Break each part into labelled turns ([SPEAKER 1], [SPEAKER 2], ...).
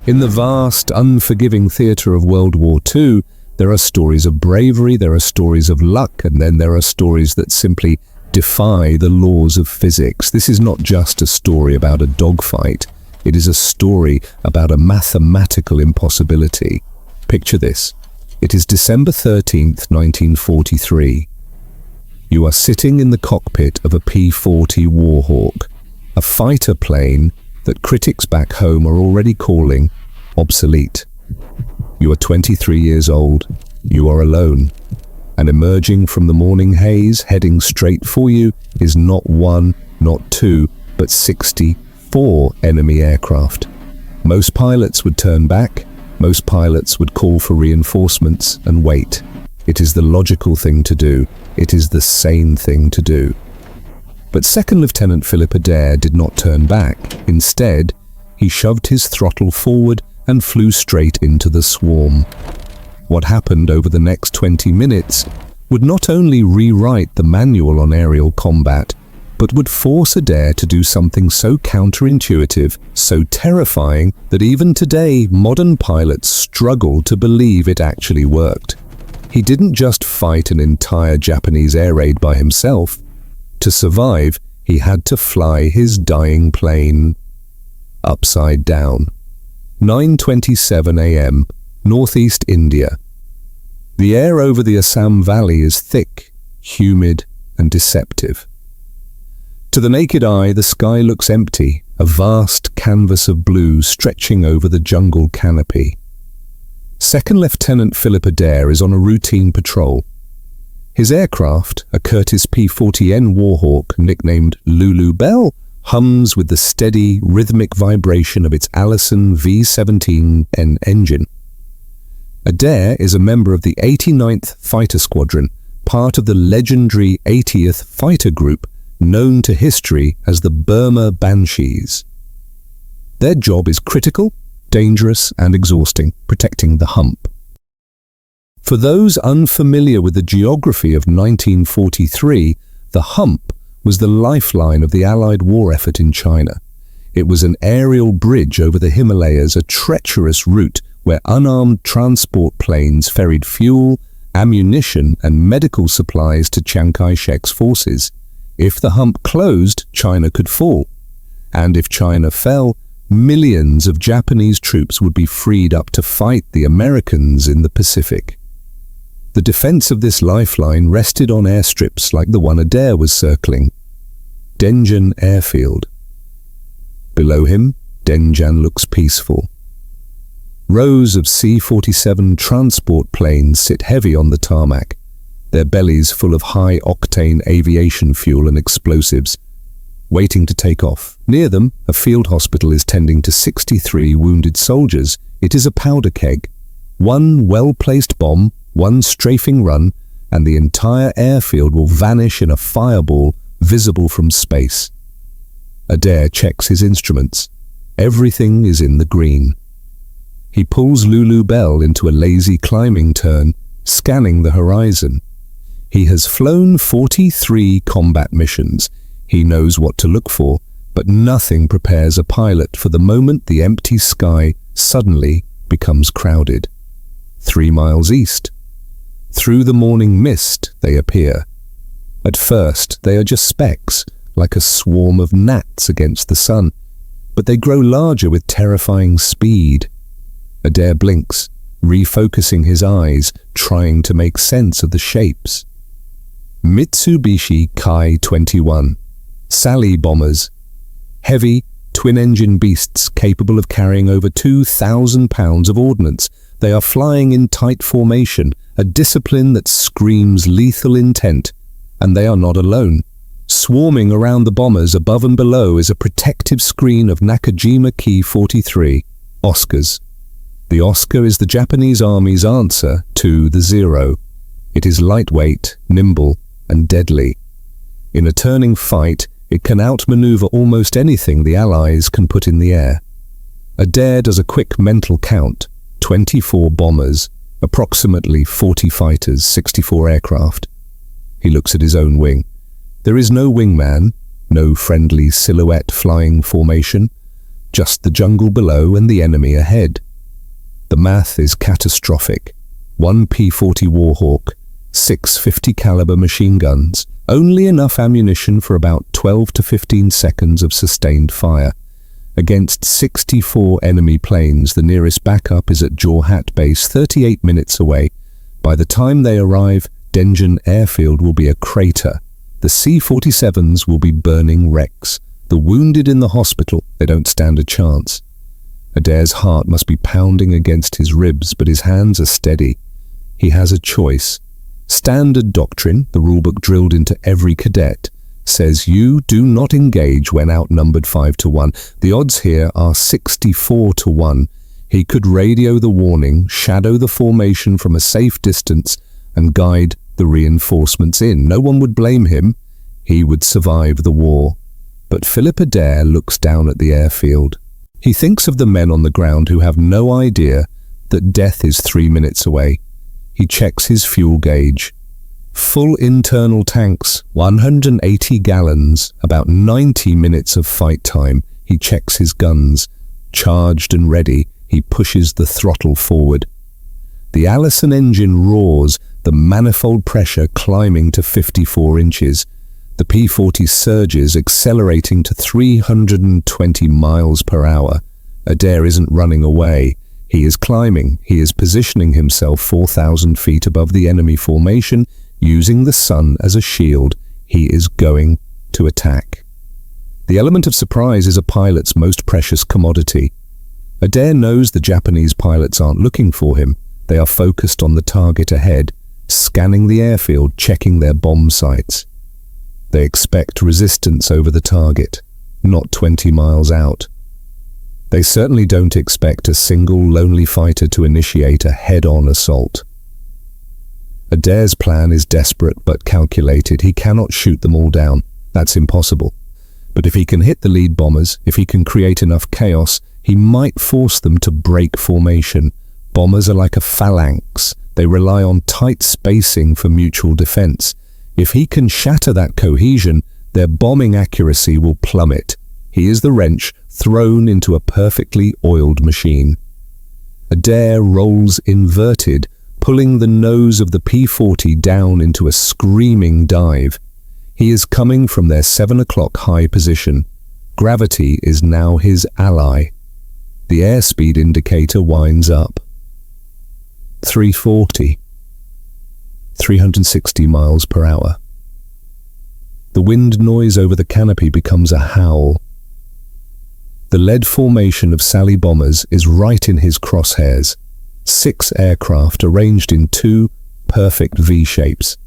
[SPEAKER 1] In the vast, unforgiving theatre of World War II, there are stories of bravery, there are stories of luck, and then there are stories that simply defy the laws of physics. This is not just a story about a dogfight. It is a story about a mathematical impossibility. Picture this. It is December 13th, 1943. You are sitting in the cockpit of a P-40 Warhawk, a fighter plane that critics back home are already calling obsolete. You are 23 years old. You are alone. And emerging from the morning haze, heading straight for you, is not one, not two, but 64 enemy aircraft. Most pilots would turn back. Most pilots would call for reinforcements and wait. It is the logical thing to do. It is the sane thing to do. But Second Lieutenant Philip Adair did not turn back. Instead, he shoved his throttle forward and flew straight into the swarm. What happened over the next 20 minutes would not only rewrite the manual on aerial combat, but would force Adair to do something so counterintuitive, so terrifying, that even today modern pilots struggle to believe it actually worked. He didn't just fight an entire Japanese air raid by himself. To survive, he had to fly his dying plane upside down. 9:27 a.m., northeast India. The air over the Assam Valley is thick, humid, and deceptive. To the naked eye, the sky looks empty, a vast canvas of blue stretching over the jungle canopy. Second Lieutenant Philip Adair is on a routine patrol. His aircraft, a Curtiss P-40 Warhawk nicknamed Lulu Bell, hums with the steady, rhythmic vibration of its Allison V-17N engine. Adair is a member of the 89th Fighter Squadron, part of the legendary 80th Fighter Group, known to history as the Burma Banshees. Their job is critical, dangerous, and exhausting, protecting the hump. For those unfamiliar with the geography of 1943, the hump was the lifeline of the Allied war effort in China. It was an aerial bridge over the Himalayas, a treacherous route where unarmed transport planes ferried fuel, ammunition, and medical supplies to Chiang Kai-shek's forces. If the hump closed, China could fall. And if China fell, millions of Japanese troops would be freed up to fight the Americans in the Pacific. The defense of this lifeline rested on airstrips like the one Adair was circling. Denjan Airfield. Below him, Denjan looks peaceful. Rows of C-47 transport planes sit heavy on the tarmac, their bellies full of high-octane aviation fuel and explosives, waiting to take off. Near them, a field hospital is tending to 63 wounded soldiers. It is a powder keg. One well-placed bomb, one strafing run, and the entire airfield will vanish in a fireball visible from space. Adair checks his instruments. Everything is in the green. He pulls Lulu Bell into a lazy climbing turn, scanning the horizon. He has flown 43 combat missions. He knows what to look for, but nothing prepares a pilot for the moment the empty sky suddenly becomes crowded. 3 miles east. Through the morning mist, they appear. At first, they are just specks, like a swarm of gnats against the sun, but they grow larger with terrifying speed. Adair blinks, refocusing his eyes, trying to make sense of the shapes. Mitsubishi Kai-21, Sally bombers, heavy, twin-engine beasts capable of carrying over 2,000 pounds of ordnance. They are flying in tight formation, a discipline that screams lethal intent, and they are not alone. Swarming around the bombers above and below is a protective screen of Nakajima Ki-43, Oscars. The Oscar is the Japanese Army's answer to the Zero. It is lightweight, nimble, and deadly. In a turning fight, it can outmaneuver almost anything the Allies can put in the air. Adair does a quick mental count. 24 bombers, approximately 40 fighters, 64 aircraft. He looks at his own wing. There is no wingman, no friendly silhouette flying formation, just the jungle below and the enemy ahead. The math is catastrophic. 1 P-40 Warhawk, 6 50 caliber machine guns, only enough ammunition for about 12 to 15 seconds of sustained fire. Against 64 enemy planes, the nearest backup is at Jorhat Base, 38 minutes away. By the time they arrive, Denjan Airfield will be a crater. The C-47s will be burning wrecks. The wounded in the hospital, they don't stand a chance. Adair's heart must be pounding against his ribs, but his hands are steady. He has a choice. Standard doctrine, the rulebook drilled into every cadet, says you do not engage when outnumbered 5-1. The odds here are 64-1. He could radio the warning, shadow the formation from a safe distance, and guide the reinforcements in. No one would blame him. He would survive the war. But Philip Adair looks down at the airfield. He thinks of the men on the ground who have no idea that death is 3 minutes away. He checks his fuel gauge. Full internal tanks, 180 gallons, about 90 minutes of fight time. He checks his guns. Charged and ready, he pushes the throttle forward. The Allison engine roars, the manifold pressure climbing to 54 inches. The P-40 surges, accelerating to 320 miles per hour. Adair isn't running away. He is climbing. He is positioning himself 4,000 feet above the enemy formation, using the sun as a shield. He is going to attack. The element of surprise is a pilot's most precious commodity. Adair knows the Japanese pilots aren't looking for him. They are focused on the target ahead, scanning the airfield, checking their bomb sites. They expect resistance over the target, not 20 miles out. They certainly don't expect a single lonely fighter to initiate a head-on assault. Adair's plan is desperate but calculated. He cannot shoot them all down. That's impossible. But if he can hit the lead bombers, if he can create enough chaos, he might force them to break formation. Bombers are like a phalanx. They rely on tight spacing for mutual defense. If he can shatter that cohesion, their bombing accuracy will plummet. He is the wrench thrown into a perfectly oiled machine. Adair rolls inverted, pulling the nose of the P-40 down into a screaming dive. He is coming from their 7 o'clock high position. Gravity is now his ally. The airspeed indicator winds up. 340. 360 miles per hour. The wind noise over the canopy becomes a howl. The lead formation of Sally bombers is right in his crosshairs. 6 aircraft arranged in 2 perfect V-shapes.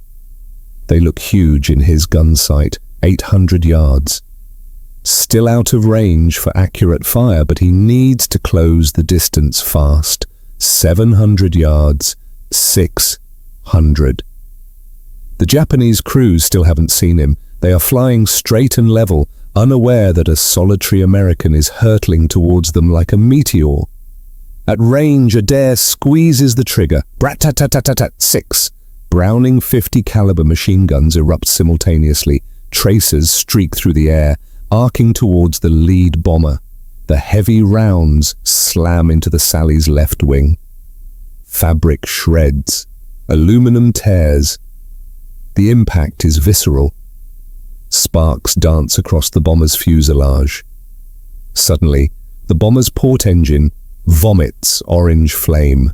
[SPEAKER 1] They look huge in his gun sight, 800 yards. Still out of range for accurate fire, but he needs to close the distance fast. 700 yards, 600. The Japanese crews still haven't seen him. They are flying straight and level, unaware that a solitary American is hurtling towards them like a meteor. At range, Adair squeezes the trigger. Brat-tat-tat-tat-tat, 6. Browning 50 caliber machine guns erupt simultaneously. Tracers streak through the air, arcing towards the lead bomber. The heavy rounds slam into the Sally's left wing. Fabric shreds. Aluminum tears. The impact is visceral. Sparks dance across the bomber's fuselage. Suddenly, the bomber's port engine vomits orange flame.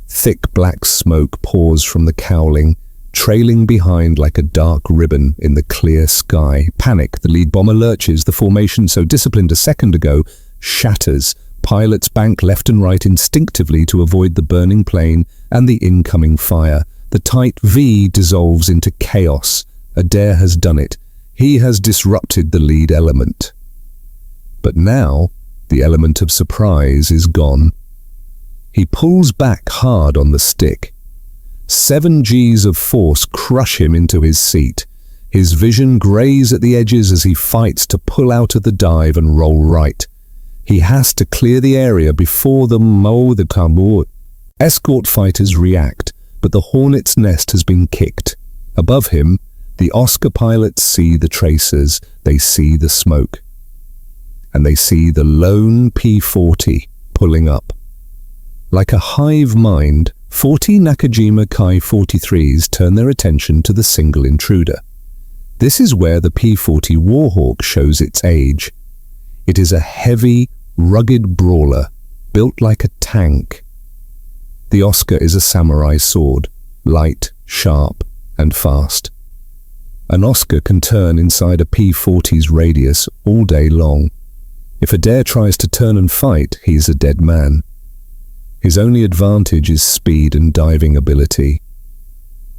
[SPEAKER 1] Thick black smoke pours from the cowling, trailing behind like a dark ribbon in the clear sky. Panic, the lead bomber lurches. The formation so disciplined a second ago shatters. Pilots bank left and right instinctively to avoid the burning plane and the incoming fire. The tight V dissolves into chaos. Adair has done it. He has disrupted the lead element. But now, the element of surprise is gone. He pulls back hard on the stick. 7 Gs of force crush him into his seat. His vision grays at the edges as he fights to pull out of the dive and roll right. He has to clear the area before the Kabul. Escort fighters react, but the hornet's nest has been kicked. Above him, the Oscar pilots see the tracers. They see the smoke. and they see the lone P-40 pulling up. Like a hive mind, 40 Nakajima Ki-43s turn their attention to the single intruder. This is where the P-40 Warhawk shows its age. It is a heavy, rugged brawler, built like a tank. The Oscar is a samurai sword, light, sharp, and fast. An Oscar can turn inside a P-40's radius all day long. If Adair tries to turn and fight, he's a dead man. His only advantage is speed and diving ability.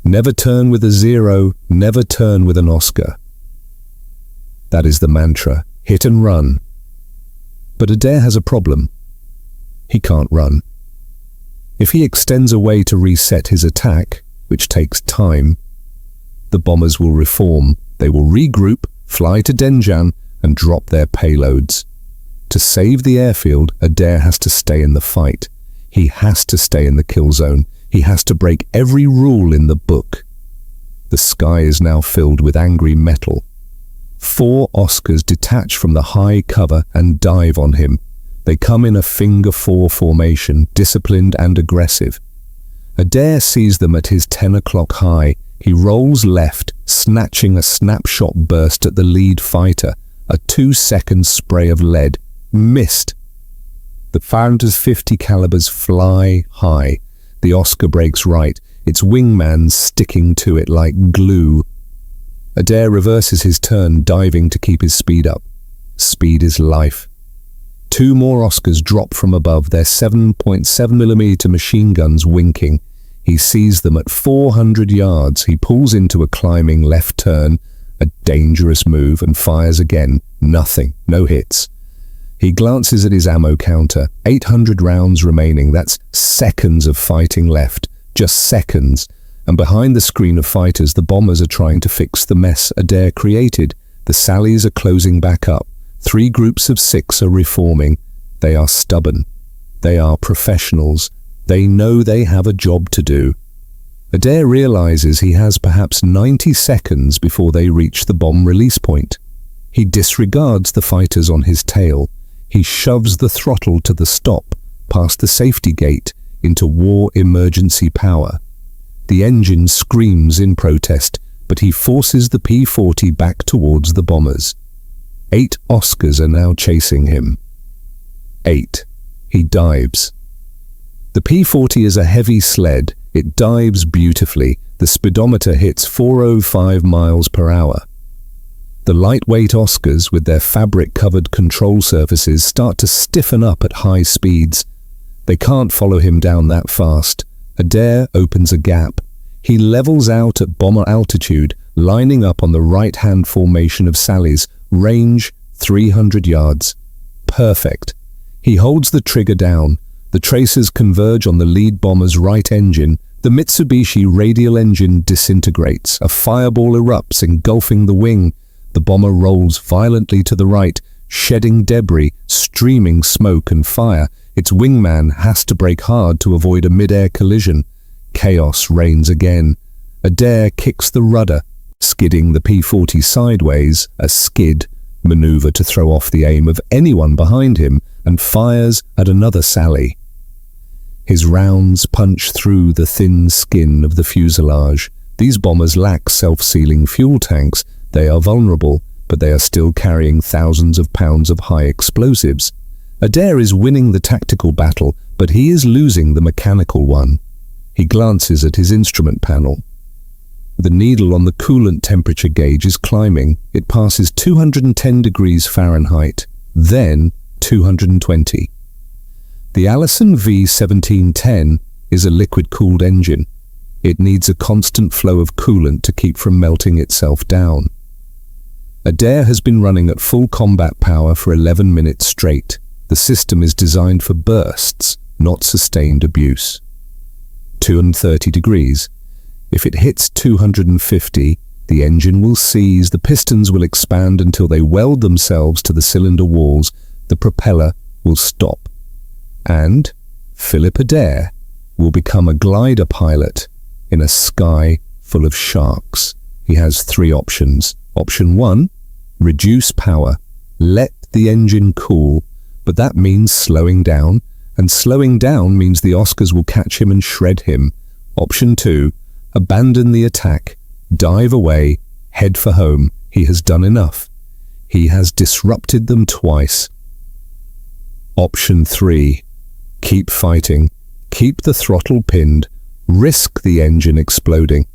[SPEAKER 1] Never turn with a Zero, never turn with an Oscar. That is the mantra, hit and run. But Adair has a problem. He can't run. If he extends away to reset his attack, which takes time, the bombers will reform. They will regroup, fly to Denjan, and drop their payloads. To save the airfield, Adair has to stay in the fight. He has to stay in the kill zone. He has to break every rule in the book. The sky is now filled with angry metal. 4 Oscars detach from the high cover and dive on him. They come in a finger 4 formation, disciplined and aggressive. Adair sees them at his 10 o'clock high. He rolls left, snatching a snapshot burst at the lead fighter. A 2-second spray of lead. Missed. The Founder's 50 calibers fly high. The Oscar breaks right, its wingman sticking to it like glue. Adair reverses his turn, diving to keep his speed up. Speed is life. 2 more Oscars drop from above, their 7.7mm machine guns winking. He sees them at 400 yards. He pulls into a climbing left turn, a dangerous move, and fires again. Nothing, no hits. He glances at his ammo counter. 800 rounds remaining. That's seconds of fighting left. Just seconds. And behind the screen of fighters, the bombers are trying to fix the mess Adair created. The Sallies are closing back up. 3 groups of 6 are reforming. They are stubborn. They are professionals. They know they have a job to do. Adair realizes he has perhaps 90 seconds before they reach the bomb release point. He disregards the fighters on his tail. He shoves the throttle to the stop, past the safety gate, into war emergency power. The engine screams in protest, but he forces the P-40 back towards the bombers. 8 Oscars are now chasing him. 8. He dives. The P-40 is a heavy sled. It dives beautifully. The speedometer hits 405 miles per hour. The lightweight Oscars, with their fabric-covered control surfaces, start to stiffen up at high speeds. They can't follow him down that fast. Adair opens a gap. He levels out at bomber altitude, lining up on the right-hand formation of Sally's, range 300 yards. Perfect. He holds the trigger down. The tracers converge on the lead bomber's right engine. The Mitsubishi radial engine disintegrates. A fireball erupts, engulfing the wing. The bomber rolls violently to the right, shedding debris, streaming smoke and fire. Its wingman has to brake hard to avoid a mid-air collision. Chaos reigns again. Adair kicks the rudder, skidding the P-40 sideways, a skid maneuver to throw off the aim of anyone behind him, and fires at another Sally. His rounds punch through the thin skin of the fuselage. These bombers lack self-sealing fuel tanks. They are vulnerable, but they are still carrying thousands of pounds of high explosives. Adair is winning the tactical battle, but he is losing the mechanical one. He glances at his instrument panel. The needle on the coolant temperature gauge is climbing. It passes 210 degrees Fahrenheit, then 220. The Allison V1710 is a liquid-cooled engine. It needs a constant flow of coolant to keep from melting itself down. Adair has been running at full combat power for 11 minutes straight. The system is designed for bursts, not sustained abuse. 230 degrees. If it hits 250, the engine will seize, the pistons will expand until they weld themselves to the cylinder walls, the propeller will stop. And Philip Adair will become a glider pilot in a sky full of sharks. He has 3 options. Option 1, reduce power. Let the engine cool, but that means slowing down, and slowing down means the Oscars will catch him and shred him. Option 2, abandon the attack, dive away, head for home. He has done enough. He has disrupted them twice. Option 3, keep fighting, keep the throttle pinned, risk the engine exploding.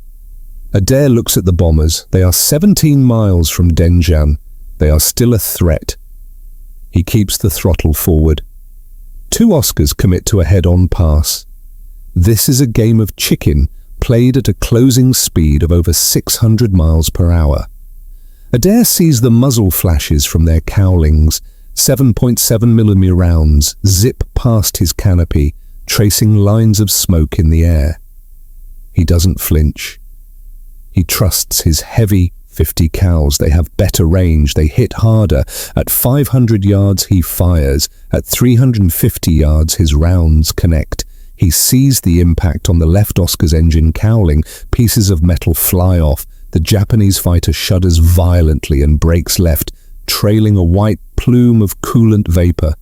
[SPEAKER 1] Adair looks at the bombers. They are 17 miles from Denjan. They are still a threat. He keeps the throttle forward. 2 Oscars commit to a head-on pass. This is a game of chicken played at a closing speed of over 600 miles per hour. Adair sees the muzzle flashes from their cowlings. 7.7mm rounds zip past his canopy, tracing lines of smoke in the air. He doesn't flinch. He trusts his heavy .50 cows. They have better range. They hit harder. At 500 yards, he fires. At 350 yards, his rounds connect. He sees the impact on the left Oscar's engine cowling. Pieces of metal fly off. The Japanese fighter shudders violently and breaks left, trailing a white plume of coolant vapor.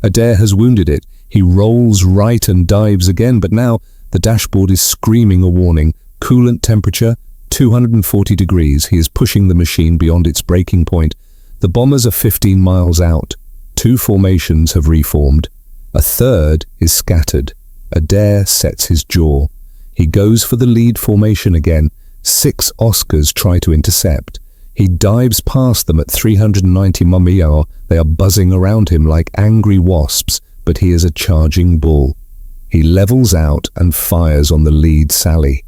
[SPEAKER 1] Adair has wounded it. He rolls right and dives again, but now the dashboard is screaming a warning. Coolant temperature, 240 degrees. He is pushing the machine beyond its breaking point. The bombers are 15 miles out. 2 formations have reformed. A third is scattered. Adair sets his jaw. He goes for the lead formation again. 6 Oscars try to intercept. He dives past them at 390 mph. They are buzzing around him like angry wasps, but he is a charging bull. He levels out and fires on the lead sally.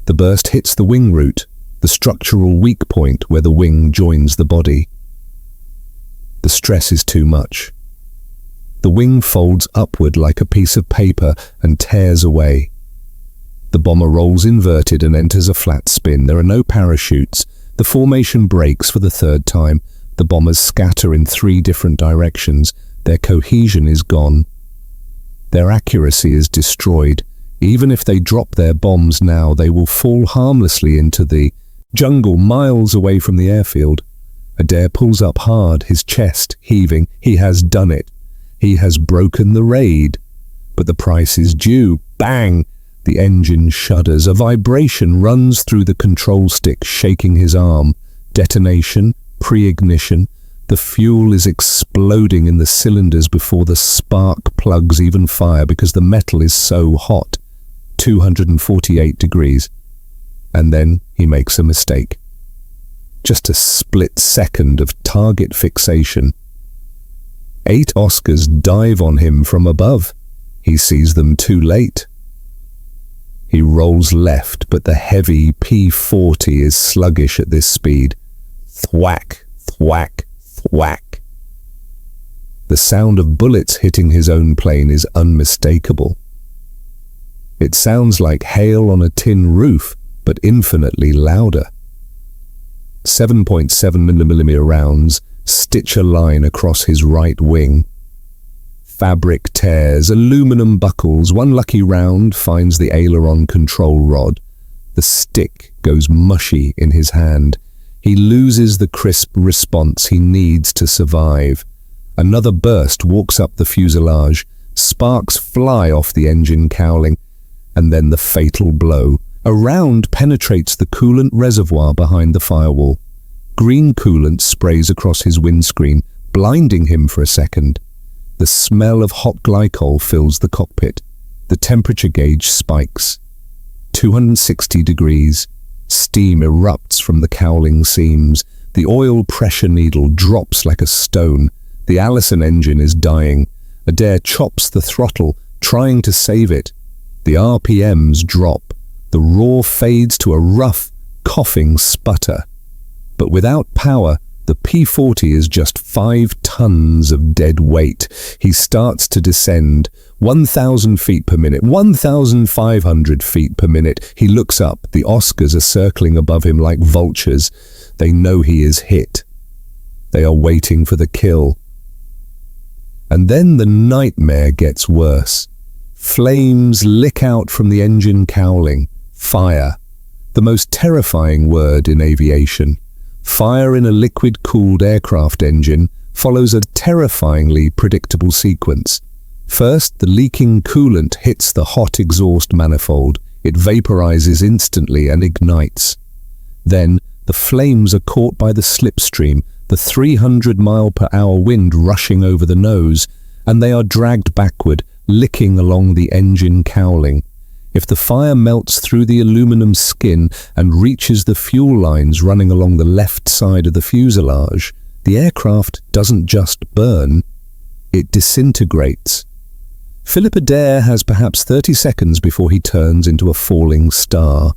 [SPEAKER 1] The burst hits the wing root, the structural weak point where the wing joins the body. The stress is too much. The wing folds upward like a piece of paper and tears away. The bomber rolls inverted and enters a flat spin. There are no parachutes. The formation breaks for the 3rd time. The bombers scatter in 3 different directions. Their cohesion is gone. Their accuracy is destroyed. Even if they drop their bombs now, they will fall harmlessly into the jungle miles away from the airfield. Adair pulls up hard, his chest heaving. He has done it. He has broken the raid. But the price is due. Bang! The engine shudders. A vibration runs through the control stick, shaking his arm. Detonation, pre-ignition. The fuel is exploding in the cylinders before the spark plugs even fire because the metal is so hot. 248 degrees. And then he makes a mistake. Just a split second of target fixation. 8 Oscars dive on him from above. He sees them too late. He rolls left, but the heavy P-40 is sluggish at this speed. Thwack, thwack, thwack. The sound of bullets hitting his own plane is unmistakable. It sounds like hail on a tin roof, but infinitely louder. 7.7mm rounds stitch a line across his right wing. Fabric tears, aluminum buckles. One lucky round finds the aileron control rod. The stick goes mushy in his hand. He loses the crisp response he needs to survive. Another burst walks up the fuselage. Sparks fly off the engine cowling. And then the fatal blow. A round penetrates the coolant reservoir behind the firewall. Green coolant sprays across his windscreen, blinding him for a second. The smell of hot glycol fills the cockpit. The temperature gauge spikes. 260 degrees. Steam erupts from the cowling seams. The oil pressure needle drops like a stone. The Allison engine is dying. Adair chops the throttle, trying to save it. The RPMs drop. The roar fades to a rough, coughing sputter. But without power, the P-40 is just 5 tons of dead weight. He starts to descend. 1,000 feet per minute, 1,500 feet per minute. He looks up. The Oscars are circling above him like vultures. They know he is hit. They are waiting for the kill. And then the nightmare gets worse. Flames lick out from the engine cowling. Fire. The most terrifying word in aviation. Fire in a liquid-cooled aircraft engine. follows a terrifyingly predictable sequence. First, the leaking coolant hits the hot exhaust manifold. It vaporizes instantly and ignites. Then, the flames are caught by the slipstream, the 300-mile-per-hour wind rushing over the nose, and they are dragged backward, licking along the engine cowling. If the fire melts through the aluminum skin and reaches the fuel lines running along the left side of the fuselage, the aircraft doesn't just burn, it disintegrates. Philip Adair has perhaps 30 seconds before he turns into a falling star.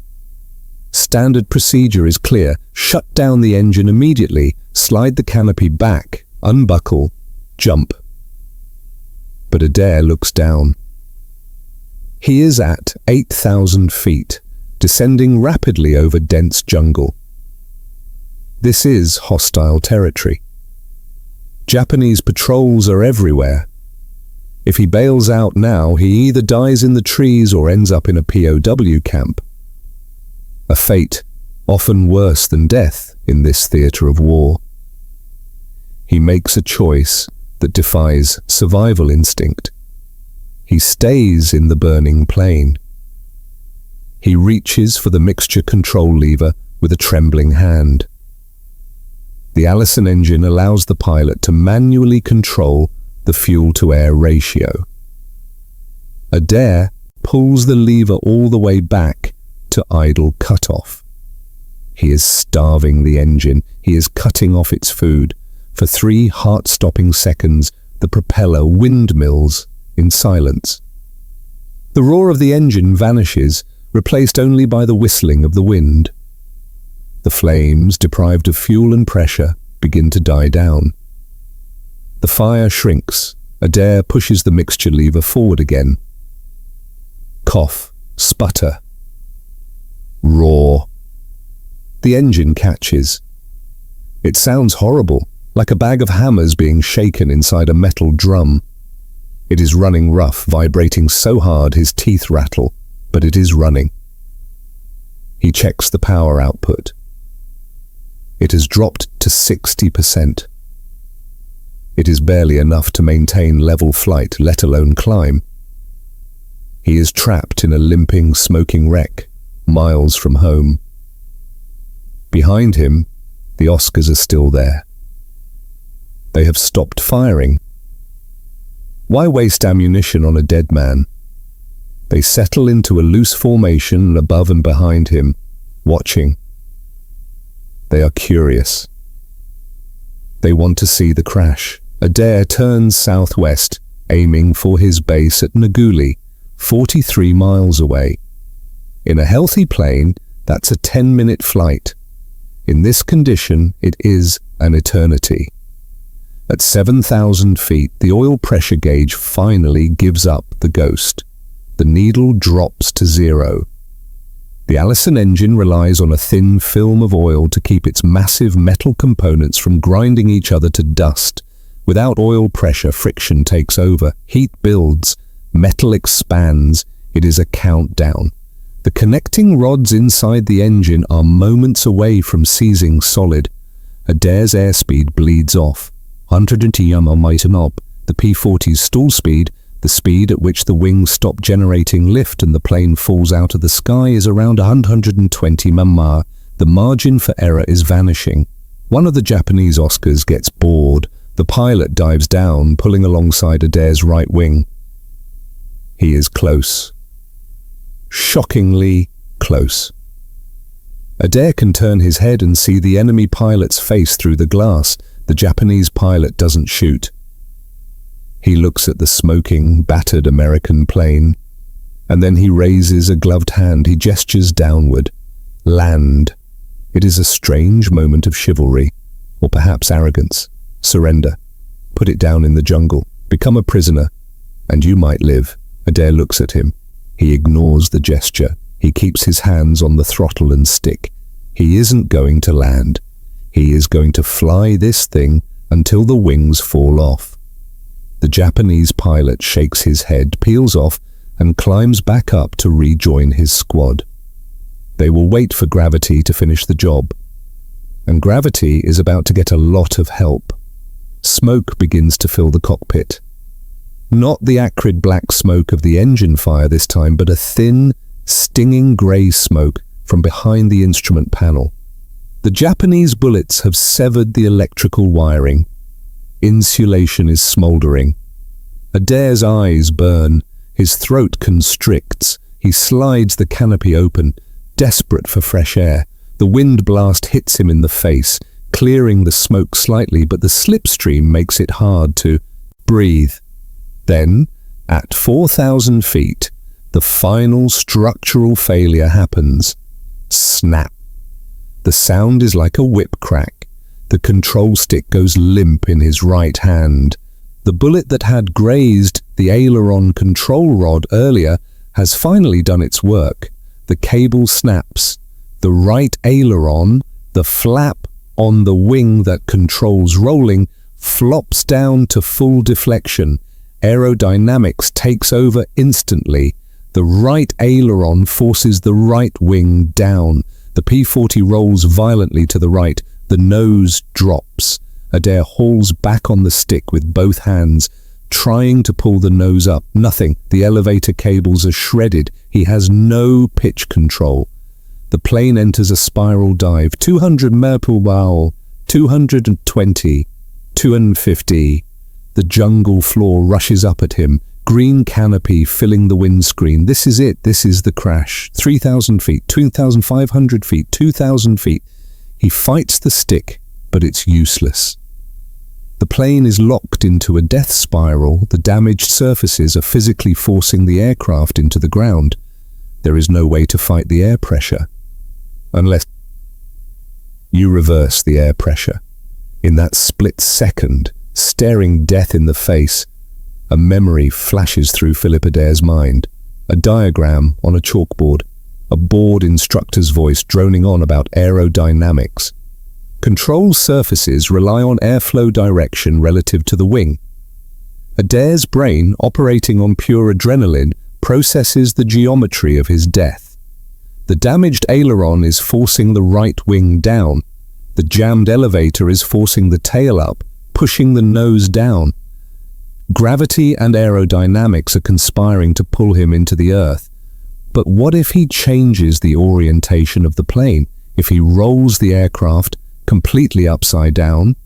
[SPEAKER 1] Standard procedure is clear. Shut down the engine immediately, slide the canopy back, unbuckle, jump. But Adair looks down. He is at 8,000 feet, descending rapidly over dense jungle. This is hostile territory. Japanese patrols are everywhere. If he bails out now, he either dies in the trees or ends up in a POW camp. A fate often worse than death in this theatre of war. He makes a choice that defies survival instinct. He stays in the burning plane. He reaches for the mixture control lever with a trembling hand. The Allison engine allows the pilot to manually control the fuel-to-air ratio. Adair pulls the lever all the way back to idle cutoff. He is starving the engine. He is cutting off its food. For 3 heart-stopping seconds, the propeller windmills in silence. The roar of the engine vanishes, replaced only by the whistling of the wind. The flames, deprived of fuel and pressure, begin to die down. The fire shrinks. Adair pushes the mixture lever forward again. Cough, sputter, roar. The engine catches. It sounds horrible, like a bag of hammers being shaken inside a metal drum. It is running rough, vibrating so hard his teeth rattle, but it is running. He checks the power output. It has dropped to 60%. It is barely enough to maintain level flight, let alone climb. He is trapped in a limping, smoking wreck, miles from home. Behind him, the Oscars are still there. They have stopped firing. Why waste ammunition on a dead man? They settle into a loose formation above and behind him, watching. They are curious. They want to see the crash. Adair turns southwest, aiming for his base at Nguli, 43 miles away. In a healthy plane, that's a 10-minute flight. In this condition, it is an eternity. At 7,000 feet, the oil pressure gauge finally gives up the ghost. The needle drops to 0. The Allison engine relies on a thin film of oil to keep its massive metal components from grinding each other to dust. Without oil pressure, friction takes over, heat builds, metal expands. It is a countdown. The connecting rods inside the engine are moments away from seizing solid. Adair's airspeed bleeds off. 120 mph. The P-40's stall speed, the speed at which the wings stop generating lift and the plane falls out of the sky, is around 120 mph. The margin for error is vanishing. One of the Japanese Oscars gets bored. The pilot dives down, pulling alongside Adair's right wing. He is close. Shockingly close. Adair can turn his head and see the enemy pilot's face through the glass. The Japanese pilot doesn't shoot. He looks at the smoking, battered American plane, and then he raises a gloved hand. He gestures downward. Land. It is a strange moment of chivalry, or perhaps arrogance. Surrender. Put it down in the jungle. Become a prisoner, and you might live. Adair looks at him. He ignores the gesture. He keeps his hands on the throttle and stick. He isn't going to land. He is going to fly this thing until the wings fall off. The Japanese pilot shakes his head, peels off, and climbs back up to rejoin his squad. They will wait for gravity to finish the job. And gravity is about to get a lot of help. Smoke begins to fill the cockpit. Not the acrid black smoke of the engine fire this time, but a thin, stinging grey smoke from behind the instrument panel. The Japanese bullets have severed the electrical wiring. Insulation is smouldering. Adair's eyes burn. His throat constricts. He slides the canopy open, desperate for fresh air. The wind blast hits him in the face, clearing the smoke slightly, but the slipstream makes it hard to breathe. Then, at 4,000 feet, the final structural failure happens. Snap. The sound is like a whip crack. The control stick goes limp in his right hand. The bullet that had grazed the aileron control rod earlier has finally done its work. The cable snaps. The right aileron, the flap on the wing that controls rolling, flops down to full deflection. Aerodynamics takes over instantly. The right aileron forces the right wing down. The P-40 rolls violently to the right. The nose drops. Adair hauls back on the stick with both hands, trying to pull the nose up. Nothing. The elevator cables are shredded. He has no pitch control. The plane enters a spiral dive. 200 mph, 220, 250. The jungle floor rushes up at him. Green canopy filling the windscreen. This is it. This is the crash. 3,000 feet, 2,500 feet, 2,000 feet. He fights the stick, but it's useless. The plane is locked into a death spiral. The damaged surfaces are physically forcing the aircraft into the ground. There is no way to fight the air pressure, unless you reverse the air pressure. In that split second, staring death in the face, a memory flashes through Philip Adair's mind. A diagram on a chalkboard, a bored instructor's voice droning on about aerodynamics. Control surfaces rely on airflow direction relative to the wing. Adair's brain, operating on pure adrenaline, processes the geometry of his death. The damaged aileron is forcing the right wing down. The jammed elevator is forcing the tail up, pushing the nose down. Gravity and aerodynamics are conspiring to pull him into the earth. But what if he changes the orientation of the plane? If he rolls the aircraft completely upside down,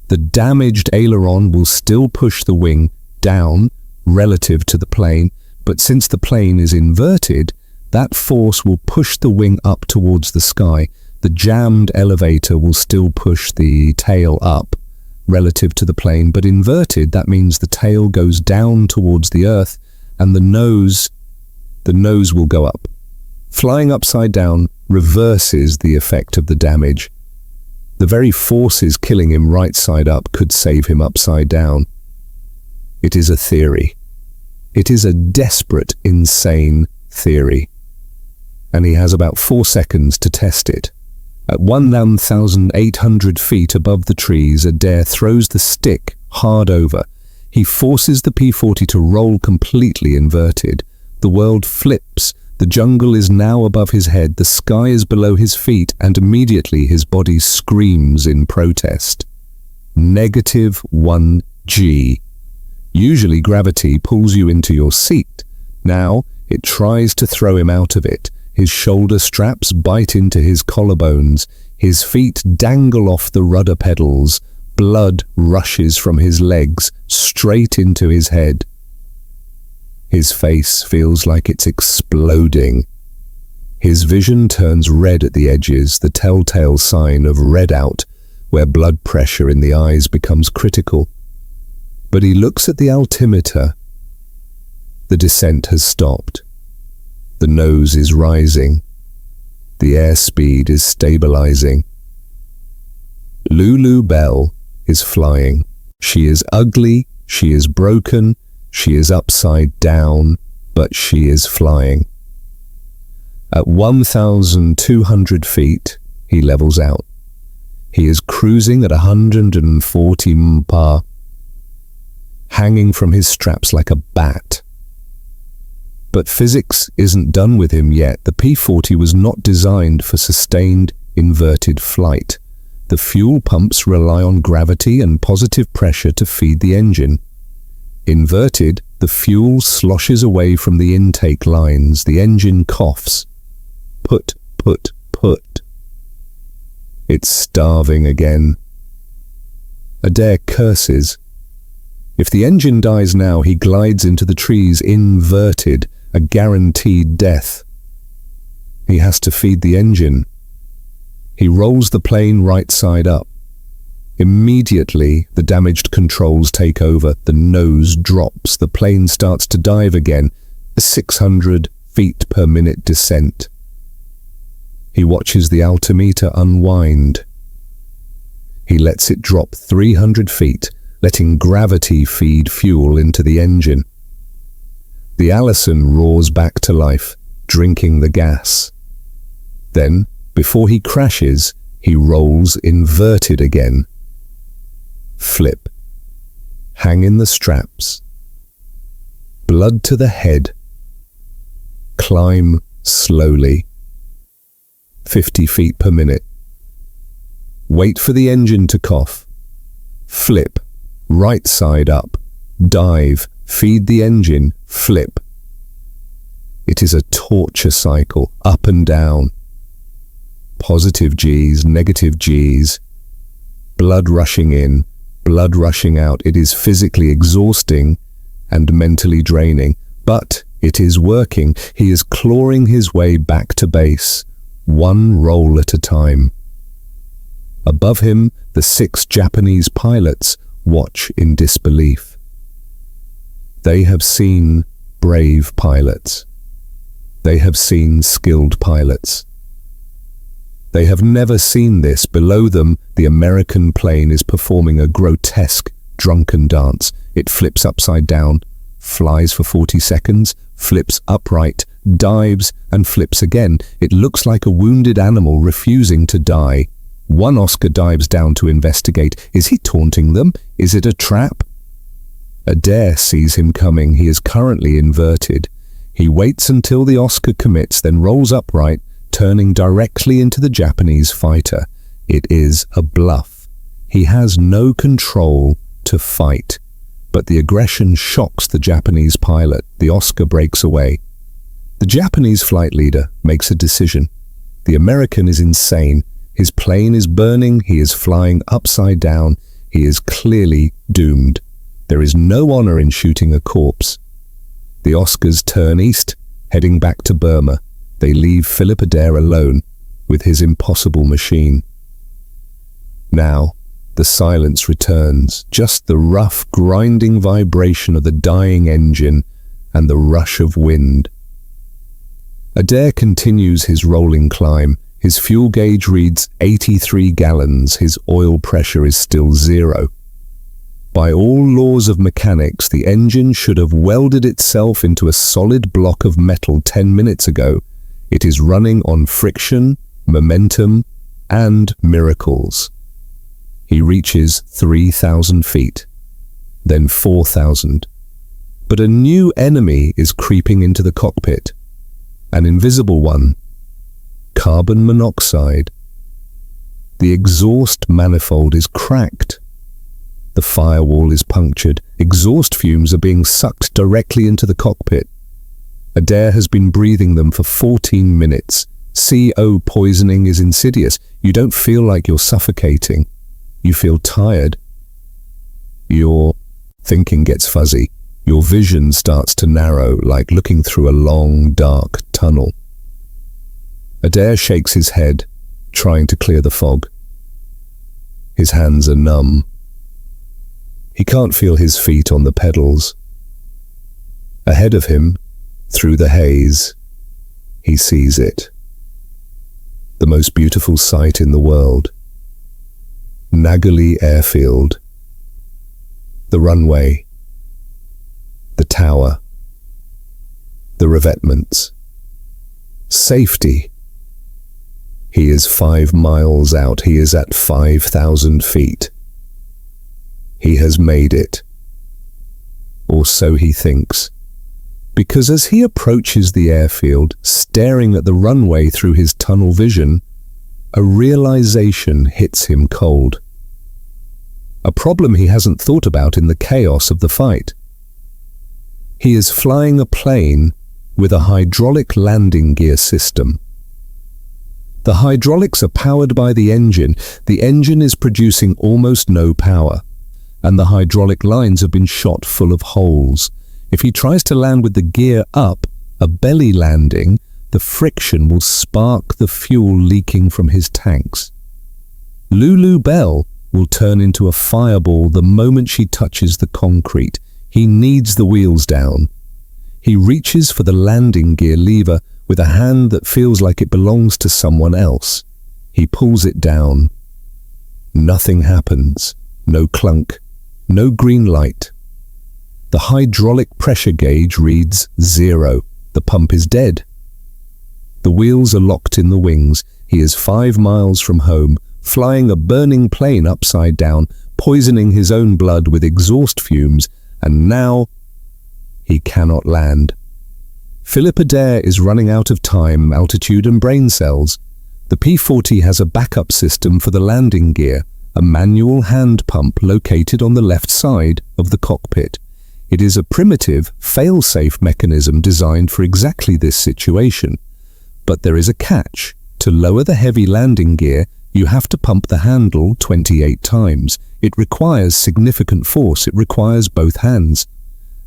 [SPEAKER 1] the damaged aileron will still push the wing down relative to the plane, but since the plane is inverted, that force will push the wing up towards the sky. The jammed elevator will still push the tail up relative to the plane, but inverted, that means the tail goes down towards the earth and the nose will go up. Flying upside down reverses the effect of the damage. The very forces killing him right side up could save him upside down. It is a theory. It is a desperate, insane theory. And he has about 4 seconds to test it. At 1,800 feet above the trees, Adair throws the stick hard over. He forces the P-40 to roll completely inverted. The world flips. The jungle is now above his head. The sky is below his feet, and immediately his body screams in protest. -1 g. Usually gravity pulls you into your seat. Now it tries to throw him out of it. His shoulder straps bite into his collarbones. His feet dangle off the rudder pedals. Blood rushes from his legs straight into his head. His face feels like it's exploding. His vision turns red at the edges, the telltale sign of readout, where blood pressure in the eyes becomes critical. But he looks at the altimeter. The descent has stopped. The nose is rising. The airspeed is stabilizing. Lulu Bell is flying. She is ugly, she is broken, she is upside down, but she is flying. At 1,200 feet, he levels out. He is cruising at 140 mph, hanging from his straps like a bat. But physics isn't done with him yet. The P-40 was not designed for sustained, inverted flight. the fuel pumps rely on gravity and positive pressure to feed the engine. Inverted, the fuel sloshes away from the intake lines. The engine coughs. Put, put, put. It's starving again. Adair curses. If the engine dies now, he glides into the trees inverted, a guaranteed death. He has to feed the engine. He rolls the plane right side up. Immediately, the damaged controls take over. The nose drops. The plane starts to dive again, a 600 feet per minute descent. He watches the altimeter unwind. He lets it drop 300 feet, letting gravity feed fuel into the engine. The Allison roars back to life, drinking the gas. Then, before he crashes, he rolls inverted again. Flip. Hang in the straps. Blood to the head. Climb slowly. 50 feet per minute. Wait for the engine to cough. Flip. Right side up. Dive. Feed the engine. Flip. It is a torture cycle, up and down. Positive G's, negative G's. Blood rushing in, blood rushing out. It is physically exhausting and mentally draining, but it is working. He is clawing his way back to base, one roll at a time. Above him, the 6 Japanese pilots watch in disbelief. They have seen brave pilots. They have seen skilled pilots. They have never seen this. Below them, the American plane is performing a grotesque, drunken dance. It flips upside down, flies for 40 seconds, flips upright, dives, and flips again. It looks like a wounded animal refusing to die. One Oscar dives down to investigate. Is he taunting them? Is it a trap? Adair sees him coming. He is currently inverted. He waits until the Oscar commits, then rolls upright, turning directly into the Japanese fighter. It is a bluff. He has no control to fight, but the aggression shocks the Japanese pilot. The Oscar breaks away. The Japanese flight leader makes a decision. The American is insane. His plane is burning. He is flying upside down. He is clearly doomed. There is no honor in shooting a corpse. The Oscars turn east, heading back to Burma. They leave Philip Adair alone with his impossible machine. Now, the silence returns, just the rough, grinding vibration of the dying engine and the rush of wind. Adair continues his rolling climb. His fuel gauge reads 83 gallons. His oil pressure is still 0. By all laws of mechanics, the engine should have welded itself into a solid block of metal 10 minutes ago. It is running on friction, momentum, and miracles. He reaches 3,000 feet, then 4,000. But a new enemy is creeping into the cockpit. An invisible one. Carbon monoxide. The exhaust manifold is cracked. The firewall is punctured. Exhaust fumes are being sucked directly into the cockpit. Adair has been breathing them for 14 minutes. CO poisoning is insidious. You don't feel like you're suffocating. You feel tired. Your thinking gets fuzzy. Your vision starts to narrow, like looking through a long, dark tunnel. Adair shakes his head, trying to clear the fog. His hands are numb. He can't feel his feet on the pedals. Ahead of him, through the haze, he sees it. The most beautiful sight in the world. Nagali Airfield. The runway. The tower. The revetments. Safety. He is 5 miles out. He is at 5,000 feet. He has made it. Or so he thinks. Because as he approaches the airfield, staring at the runway through his tunnel vision, a realization hits him cold. A problem he hasn't thought about in the chaos of the fight. He is flying a plane with a hydraulic landing gear system. The hydraulics are powered by the engine. The engine is producing almost no power, and the hydraulic lines have been shot full of holes. If he tries to land with the gear up, a belly landing, the friction will spark the fuel leaking from his tanks. Lulu Bell will turn into a fireball the moment she touches the concrete. He needs the wheels down. He reaches for the landing gear lever with a hand that feels like it belongs to someone else. He pulls it down. Nothing happens. No clunk. No green light. The hydraulic pressure gauge reads 0. The pump is dead. The wheels are locked in the wings. He is 5 miles from home, flying a burning plane upside down, poisoning his own blood with exhaust fumes, and now he cannot land. Philip Adair is running out of time, altitude and brain cells. The P-40 has a backup system for the landing gear, a manual hand pump located on the left side of the cockpit. It is a primitive, fail-safe mechanism designed for exactly this situation. But there is a catch. To lower the heavy landing gear, you have to pump the handle 28 times. It requires significant force. It requires both hands.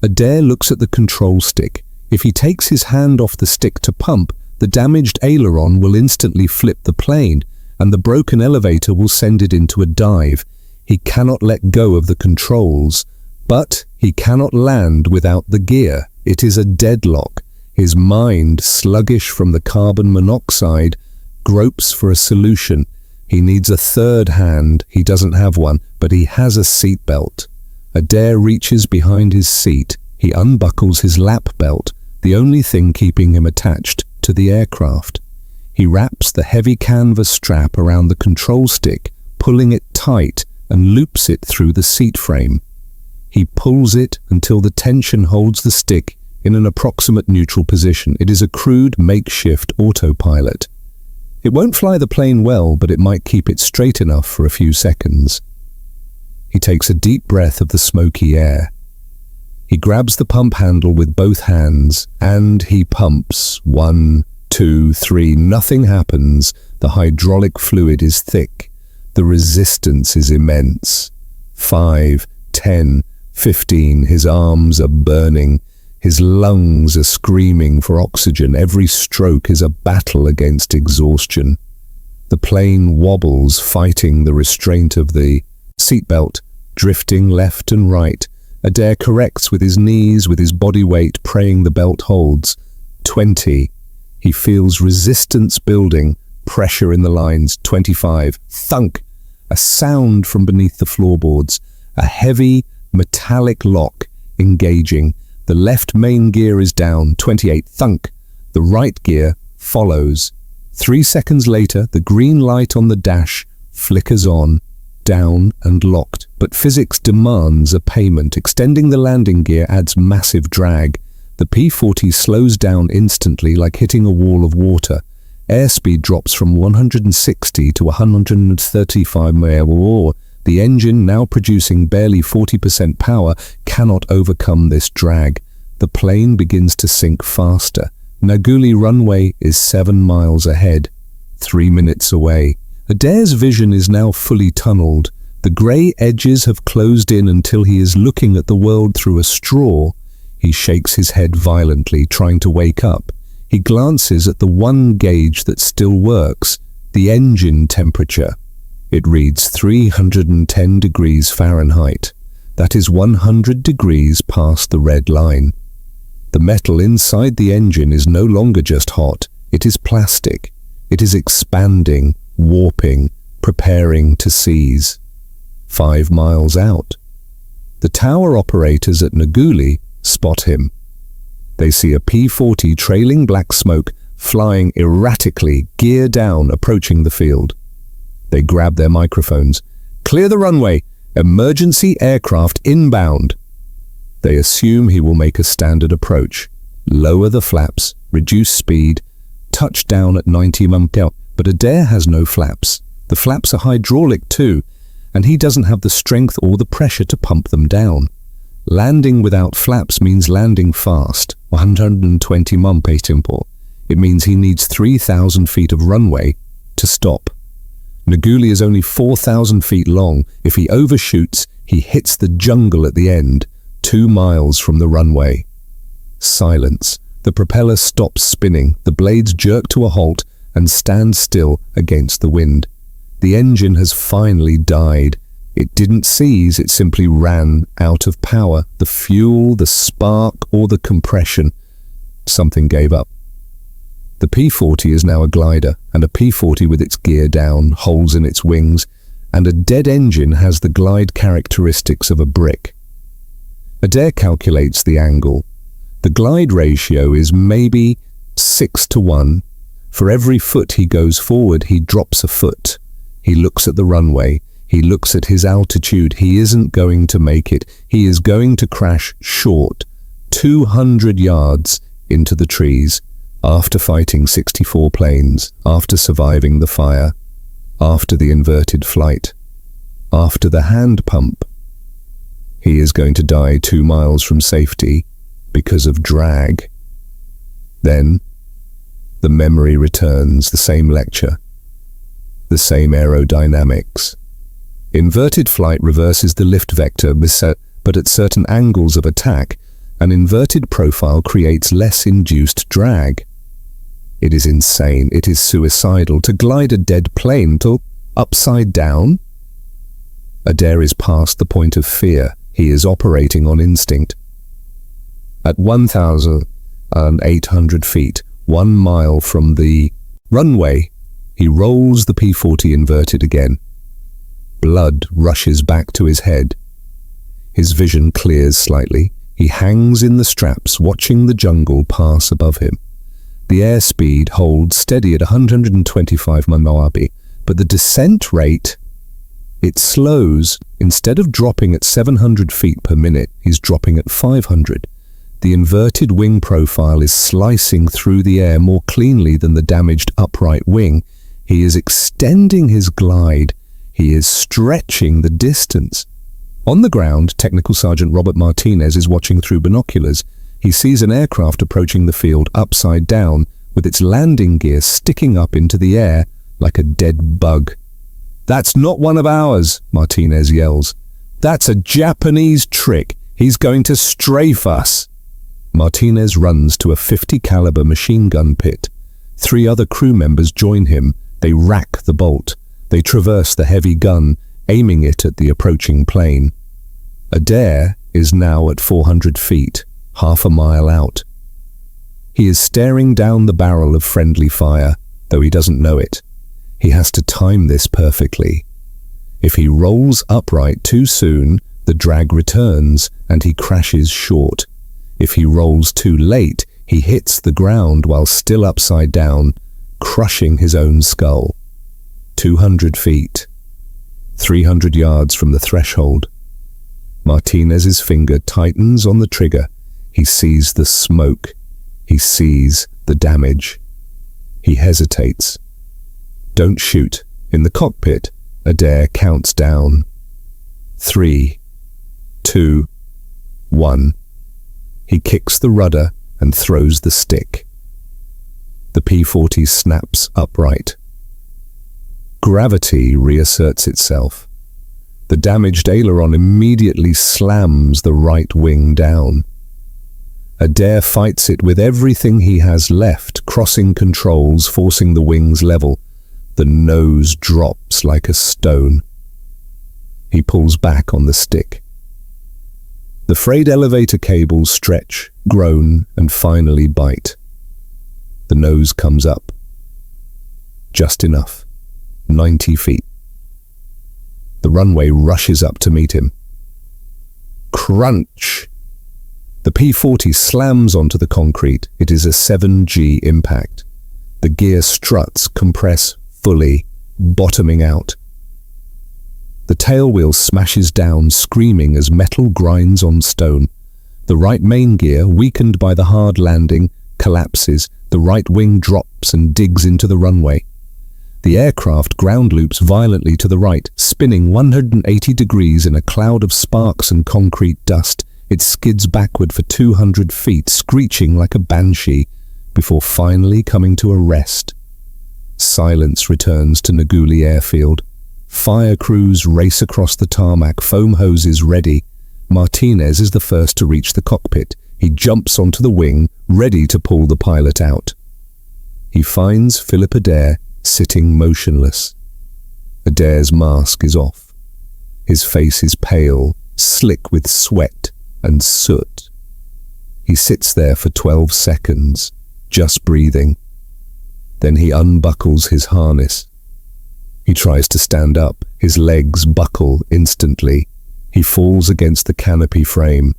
[SPEAKER 1] Adair looks at the control stick. If he takes his hand off the stick to pump, the damaged aileron will instantly flip the plane, and the broken elevator will send it into a dive. He cannot let go of the controls, but he cannot land without the gear. It is a deadlock. His mind, sluggish from the carbon monoxide, gropes for a solution. He needs a third hand. He doesn't have one, but he has a seatbelt. Adair reaches behind his seat. He unbuckles his lap belt, the only thing keeping him attached to the aircraft. He wraps the heavy canvas strap around the control stick, pulling it tight, and loops it through the seat frame. He pulls it until the tension holds the stick in an approximate neutral position. It is a crude makeshift autopilot. It won't fly the plane well, but it might keep it straight enough for a few seconds. He takes a deep breath of the smoky air. He grabs the pump handle with both hands, and he pumps. 1, 2, 3. Nothing happens. The hydraulic fluid is thick. The resistance is immense. 5, 10, 15. His arms are burning. His lungs are screaming for oxygen. Every stroke is a battle against exhaustion. The plane wobbles, fighting the restraint of the seatbelt, drifting left and right. Adair corrects with his knees, with his body weight, praying the belt holds. 20. He feels resistance building, pressure in the lines. 25. Thunk! A sound from beneath the floorboards. A heavy, metallic lock engaging. The left main gear is down. 28. Thunk! The right gear follows. 3 seconds later, the green light on the dash flickers on, down and locked. But physics demands a payment. Extending the landing gear adds massive drag. The P-40 slows down instantly, like hitting a wall of water. Airspeed drops from 160 to 135 miles per hour. The engine, now producing barely 40% power, cannot overcome this drag. The plane begins to sink faster. Naguli runway is 7 miles ahead, 3 minutes away. Adair's vision is now fully tunneled. The grey edges have closed in until he is looking at the world through a straw. He shakes his head violently, trying to wake up. He glances at the one gauge that still works, the engine temperature. It reads 310 degrees Fahrenheit. That is 100 degrees past the red line. The metal inside the engine is no longer just hot. It is plastic. It is expanding, warping, preparing to seize. 5 miles out. The tower operators at Naguli spot him. They see a P-40 trailing black smoke, flying erratically, gear down, approaching the field. They grab their microphones. Clear the runway. Emergency aircraft inbound. They assume he will make a standard approach. Lower the flaps, reduce speed, touch down at 90 mph. But Adair has no flaps. The flaps are hydraulic too, and he doesn't have the strength or the pressure to pump them down. Landing without flaps means landing fast, 120 mph. It means he needs 3,000 feet of runway to stop. Nguli is only 4,000 feet long. If he overshoots, he hits the jungle at the end, 2 miles from the runway. Silence. The propeller stops spinning, the blades jerk to a halt and stand still against the wind. The engine has finally died. It didn't seize, it simply ran out of power. The fuel, the spark, or the compression. Something gave up. The P-40 is now a glider, and a P-40 with its gear down, holes in its wings, and a dead engine has the glide characteristics of a brick. Adair calculates the angle. The glide ratio is maybe 6-to-1. For every foot he goes forward, he drops a foot. He looks at the runway. He looks at his altitude. He isn't going to make it. He is going to crash short, 200 yards into the trees, after fighting 64 planes, after surviving the fire, after the inverted flight, after the hand pump. He is going to die 2 miles from safety because of drag. Then, the memory returns, the same lecture, the same aerodynamics. Inverted flight reverses the lift vector, but at certain angles of attack, an inverted profile creates less induced drag. It is insane, it is suicidal to glide a dead plane to upside down. Adair is past the point of fear. He is operating on instinct. At 1,800 feet, 1 mile from the runway, he rolls the P-40 inverted again. Blood rushes back to his head. His vision clears slightly. He hangs in the straps, watching the jungle pass above him. The airspeed holds steady at 125 mph, but the descent rate, it slows. Instead of dropping at 700 feet per minute, he's dropping at 500. The inverted wing profile is slicing through the air more cleanly than the damaged upright wing. He is extending his glide. He is stretching the distance. On the ground, Technical Sergeant Robert Martinez is watching through binoculars. He sees an aircraft approaching the field upside down, with its landing gear sticking up into the air like a dead bug. "That's not one of ours," Martinez yells. "That's a Japanese trick. He's going to strafe us." Martinez runs to a .50 caliber machine gun pit. 3 other crew members join him. They rack the bolt. They traverse the heavy gun, aiming it at the approaching plane. Adair is now at 400 feet, half a mile out. He is staring down the barrel of friendly fire, though he doesn't know it. He has to time this perfectly. If he rolls upright too soon, the drag returns and he crashes short. If he rolls too late, he hits the ground while still upside down, crushing his own skull. 200 feet. 300 yards from the threshold. Martinez's finger tightens on the trigger. He sees the smoke. He sees the damage. He hesitates. "Don't shoot." In the cockpit, Adair counts down. 3, 2, 1. He kicks the rudder and throws the stick. The P-40 snaps upright. Gravity reasserts itself. The damaged aileron immediately slams the right wing down. Adair fights it with everything he has left, crossing controls, forcing the wings level. The nose drops like a stone. He pulls back on the stick. The frayed elevator cables stretch, groan, and finally bite. The nose comes up. Just enough. 90 feet. The runway rushes up to meet him. Crunch! The P-40 slams onto the concrete. It is a 7G impact. The gear struts compress fully, bottoming out. The tailwheel smashes down, screaming as metal grinds on stone. The right main gear, weakened by the hard landing, collapses. The right wing drops and digs into the runway. The aircraft ground loops violently to the right, spinning 180 degrees in a cloud of sparks and concrete dust. It skids backward for 200 feet, screeching like a banshee, before finally coming to a rest. Silence returns to Nguli Airfield. Fire crews race across the tarmac, foam hoses ready. Martinez is the first to reach the cockpit. He jumps onto the wing, ready to pull the pilot out. He finds Philip Adair sitting motionless. Adair's mask is off. His face is pale, slick with sweat and soot. He sits there for 12 seconds, just breathing. Then he unbuckles his harness. He tries to stand up. His legs buckle instantly. He falls against the canopy frame.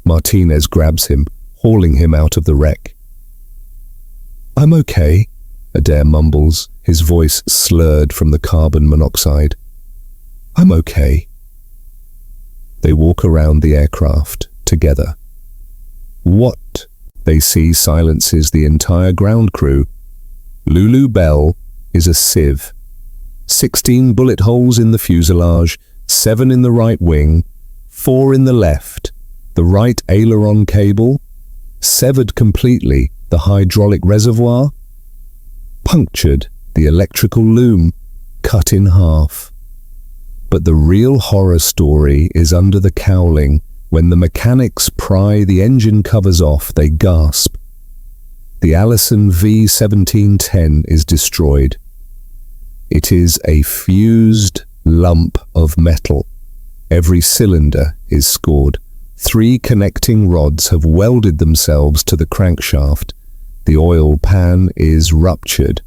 [SPEAKER 1] Martinez grabs him, hauling him out of the wreck. "I'm okay," Adair mumbles, his voice slurred from the carbon monoxide. "I'm okay." They walk around the aircraft together. What they see silences the entire ground crew. Lulu Bell is a sieve. 16 bullet holes in the fuselage, 7 in the right wing, 4 in the left. The right aileron cable, severed completely. The hydraulic reservoir, punctured. The electrical loom, cut in half. But the real horror story is under the cowling. When the mechanics pry the engine covers off, they gasp. The Allison V-1710 is destroyed. It is a fused lump of metal. Every cylinder is scored. 3 connecting rods have welded themselves to the crankshaft. The oil pan is ruptured.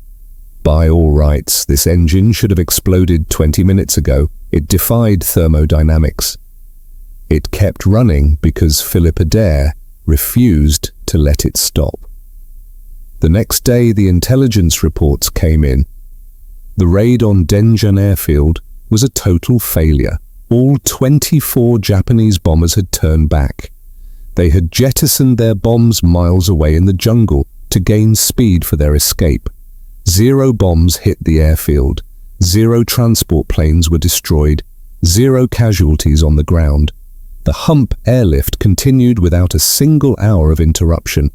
[SPEAKER 1] By all rights, this engine should have exploded 20 minutes ago. It defied thermodynamics. It kept running because Philip Adair refused to let it stop. The next day, the intelligence reports came in. The raid on Denjan Airfield was a total failure. All 24 Japanese bombers had turned back. They had jettisoned their bombs miles away in the jungle to gain speed for their escape. 0 bombs hit the airfield. 0 transport planes were destroyed. 0 casualties on the ground. The hump airlift continued without a single hour of interruption,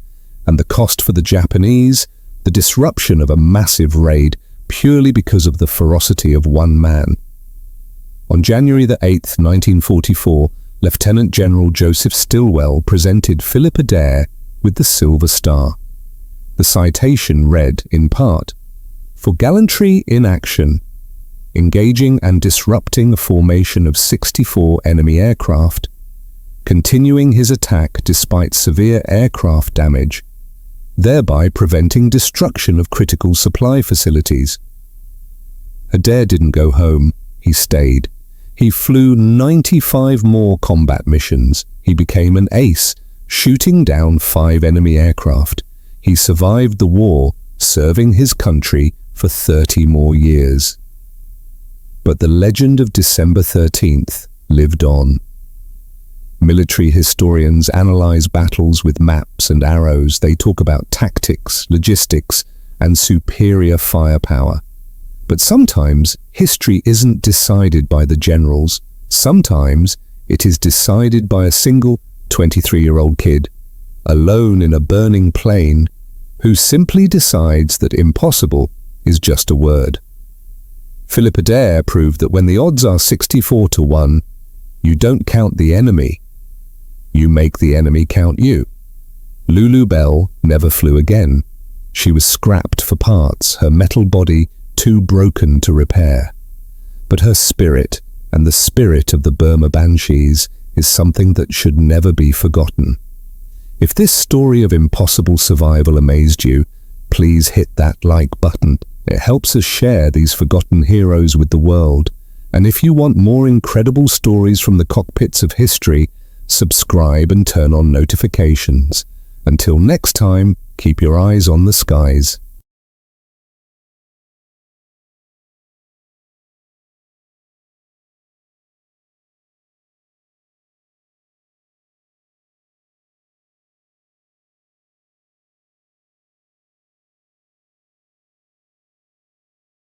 [SPEAKER 1] and the cost for the Japanese, the disruption of a massive raid, purely because of the ferocity of one man. On January the 8th, 1944, Lieutenant General Joseph Stilwell presented Philip Adair with the Silver Star. The citation read, in part, "For gallantry in action, engaging and disrupting a formation of 64 enemy aircraft, continuing his attack despite severe aircraft damage, thereby preventing destruction of critical supply facilities." Adair didn't go home, he stayed. He flew 95 more combat missions. He became an ace, shooting down 5 enemy aircraft. He survived the war, serving his country for 30 more years. But the legend of December 13th lived on. Military historians analyze battles with maps and arrows. They talk about tactics, logistics, and superior firepower. But sometimes history isn't decided by the generals. Sometimes it is decided by a single 23-year-old kid, alone in a burning plane, who simply decides that impossible is just a word. Philip Adair proved that when the odds are 64-1, you don't count the enemy, you make the enemy count you. Lulu Bell never flew again. She was scrapped for parts, her metal body too broken to repair. But her spirit, and the spirit of the Burma Banshees, is something that should never be forgotten. If this story of impossible survival amazed you, please hit that like button. It helps us share these forgotten heroes with the world. And if you want more incredible stories from the cockpits of history, subscribe and turn on notifications. Until next time, keep your eyes on the skies.